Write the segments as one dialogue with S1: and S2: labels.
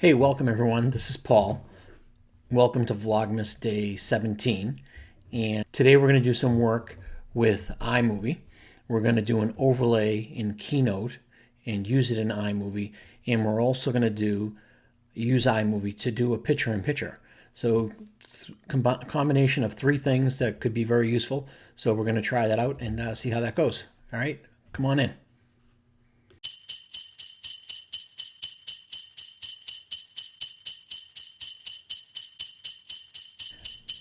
S1: Hey, welcome everyone. This is Paul. Welcome to Vlogmas Day 17. And today we're going to do some work with iMovie. We're going to do an overlay in Keynote and use it in iMovie. And we're also going to use iMovie to do a picture-in-picture. So combination of three things that could be very useful. So we're going to try that out and see how that goes. All right, come on in.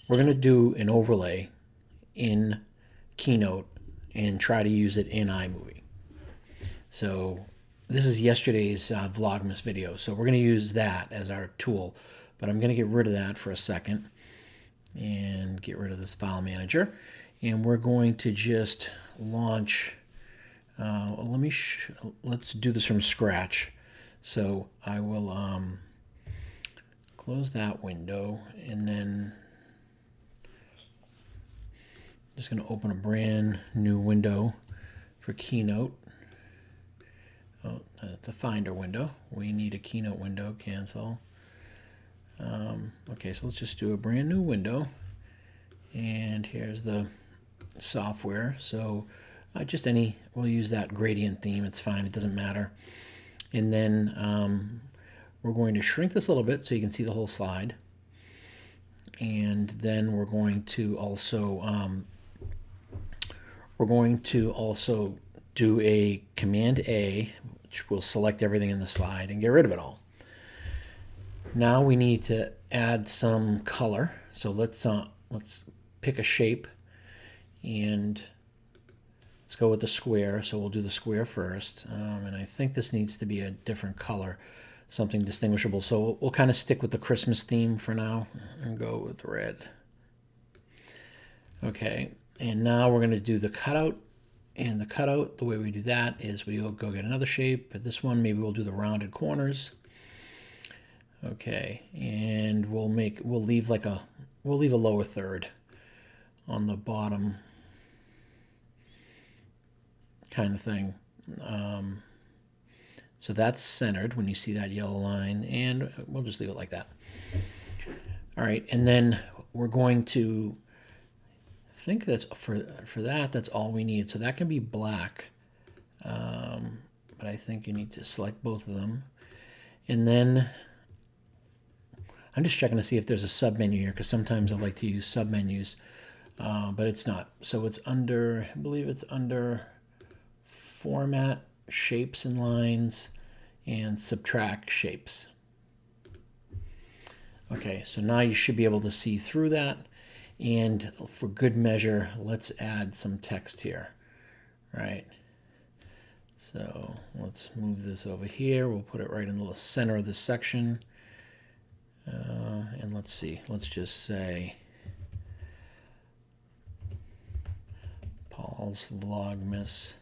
S1: We're going to do an overlay in Keynote and try to use it in iMovie. So this is yesterday's Vlogmas video. So we're going to use that as our tool. But I'm going to get rid of that for a second and get rid of this file manager. And we're going to just launch. Let's do this from scratch. So I will close that window and then just going to open a brand new window for Keynote. Oh, that's a Finder window. We need a Keynote window. Cancel. Okay, so let's just do a brand new window. And here's the software. So we'll use that gradient theme. It's fine. It doesn't matter. And then we're going to shrink this a little bit so you can see the whole slide. And then we're going to also do a Command A, which will select everything in the slide and get rid of it all. Now we need to add some color. So let's pick a shape and let's go with the square. So we'll do the square first. And I think this needs to be a different color, something distinguishable. So we'll kind of stick with the Christmas theme for now and go with red. Okay, and now we're going to do the cutout. And the cutout, the way we do that is we'll go get another shape. But this one, maybe we'll do the rounded corners. Okay, and we'll leave a lower third on the bottom kind of thing. So that's centered when you see that yellow line, and we'll just leave it like that. All right, and then we're going to think that's for that. That's all we need. So that can be black, but I think you need to select both of them, and then I'm just checking to see if there's a sub menu here because sometimes I like to use sub menus, but it's not. So it's under, I believe it's under Format, Shapes and Lines, and Subtract Shapes. Okay, so now you should be able to see through that. And for good measure, let's add some text here, right? So let's move this over here. We'll put it right in the center of this section. And let's see, let's just say Paul's Vlogmas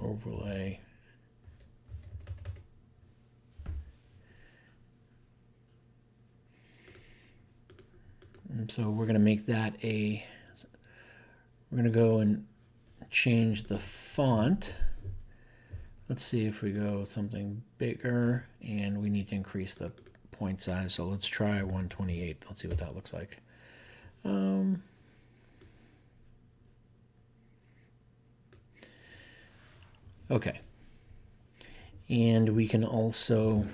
S1: overlay. And so we're going to make that we're going to go and change the font. Let's see if we go with something bigger, and we need to increase the point size. So let's try 128. Let's see what that looks like. Okay. And we can also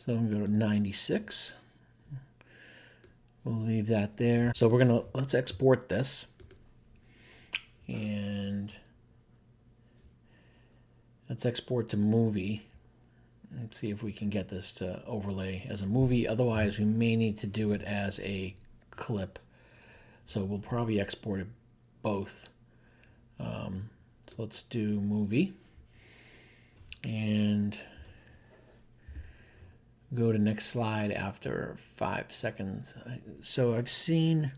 S1: so I'm going to go to 96. We'll leave that there. So let's export this. And let's export to movie. Let's see if we can get this to overlay as a movie. Otherwise, we may need to do it as a clip. So we'll probably export it both. So let's do movie. And go to next slide after 5 seconds. So I've seen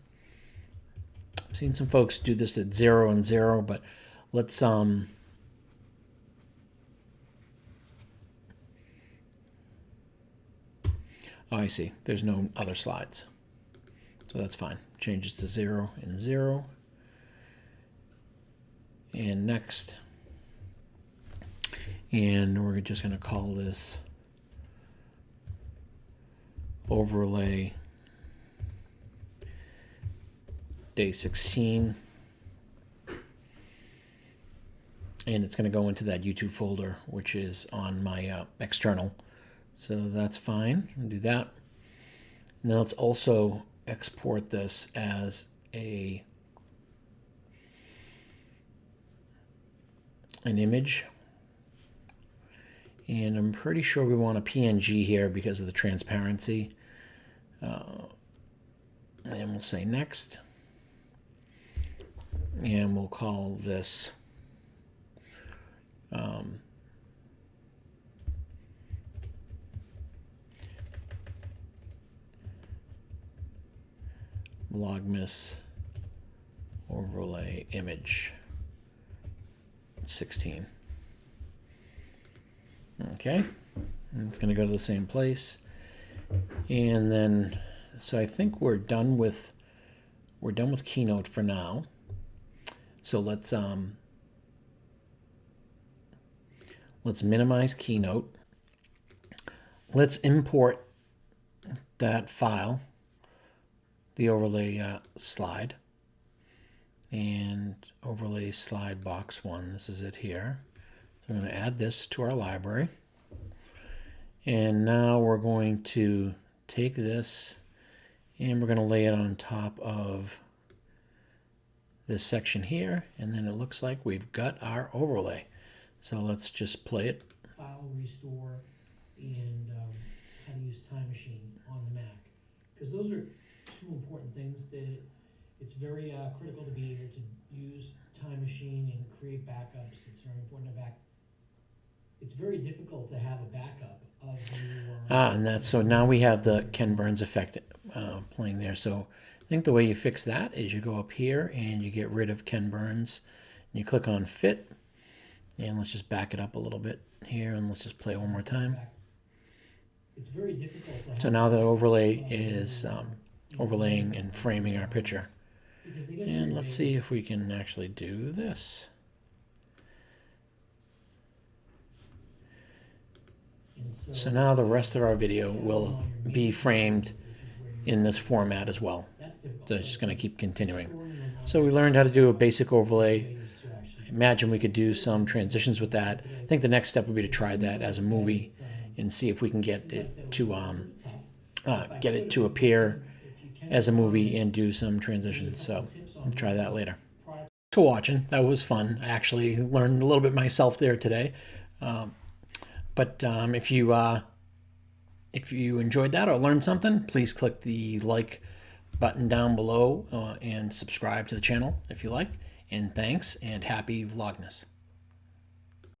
S1: some folks do this at 0 and 0, but let's Oh, I see. There's no other slides. So that's fine. Changes to 0 and 0. And next. And we're just going to call this overlay day 16. And it's going to go into that YouTube folder, which is on my external. So that's fine. I'll do that. Now let's also export this as an image. And I'm pretty sure we want a PNG here because of the transparency. And we'll say next. And we'll call this Vlogmas overlay image 16. Okay, and it's going to go to the same place. And then, so I think we're done with Keynote for now. So let's minimize Keynote. Let's import that file, the overlay slide, and overlay slide box 1. This is it here. So I'm going to add this to our library. And now we're going to take this and we're going to lay it on top of this section here. And then it looks like we've got our overlay. So let's just play it.
S2: File restore and how to use Time Machine on the Mac. Because those are two important things that it's very critical to be able to use Time Machine and create backups. It's very important to It's very difficult to have a backup of your...
S1: And that's, so now we have the Ken Burns effect playing there. So I think the way you fix that is you go up here and you get rid of Ken Burns. And you click on Fit. And let's just back it up a little bit here, and let's just play it one more time.
S2: It's very difficult to have.
S1: So now the overlay is overlaying and framing our picture. And let's see if we can actually do this. So now the rest of our video will be framed in this format as well. So it's just going to keep continuing. So we learned how to do a basic overlay. Imagine we could do some transitions with that. I think the next step would be to try that as a movie and see if we can get it to appear as a movie and do some transitions. So I'll try that later. Thanks for watching. That was fun. I actually learned a little bit myself there today. But if you enjoyed that or learned something, please click the like button down below and subscribe to the channel if you like. And thanks, and happy Vlogmas.